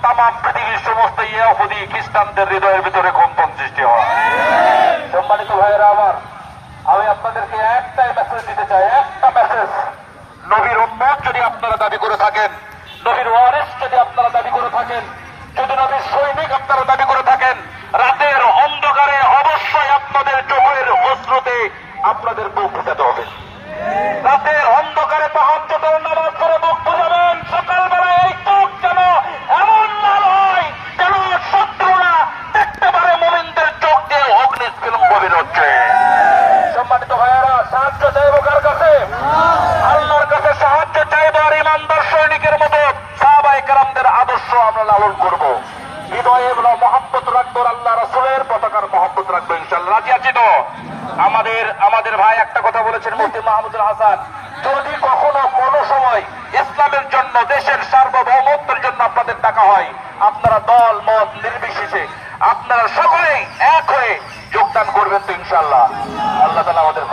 তাম পৃথিবীর সমস্ত ইহুদি খ্রিস্টানদের হৃদয়ের ভিতরে কম্পন সৃষ্টি হয়। সম্মানিত ভাইয়েরা আমার, আমি আপনাদেরকে একটাই মেসেজ দিতে চাই, একটা মেসেজ। নবীর উম্মত যদি আপনারা দাবি করে থাকেন, নবীর ওয়ারিস যদি আপনারা দাবি করে থাকেন, যদি নবীর সৈনিক আপনারা দাবি করে থাকেন, রাতের অন্ধকারে অবশ্যই আপনাদের চোখের অশ্রুতে আপনাদের বুক ফুটাতে হবে। রাতের অন্ধকারে তাহাজ্জুদের নামাজ পড়ে বুক বুঝাবেন। সকালবেলায় এই চোখ যেন এমন লাল হয় যেন শত্রুরা দেখতে পারে মুমিনদের চোখ দিয়ে অগ্নিস্ফুলিঙ্গ বের হচ্ছে। সম্মানিত ভাইয়েরা, সাহায্য চাইব কার কাছে? আল্লাহর কাছে সাহায্য চাইব। আর ইমানদার সৈনিকের মতো সাহাবায়ে কেরামদের আদর্শ আমরা লালন করব। হৃদয়ে মহব্বত রাখবো, আল্লাহ রাসূলের পতাকার মহব্বত রাখবো ইনশাআল্লাহ। রাজি আছি তো? আমাদের ভাই একটা কথা বলেছেন, মুফতি মাহমুদুল হাসান, যদি কখনো কোনো সময় ইসলামের জন্য, দেশের সার্বভৌমত্বের জন্য আপনাদের ডাকা হয়, আপনারা দল মত নির্বিশেষে আপনারা সকলেই এক হয়ে যোগদান করবেন তো ইনশাআল্লাহ। আল্লাহ তাআলা আমাদের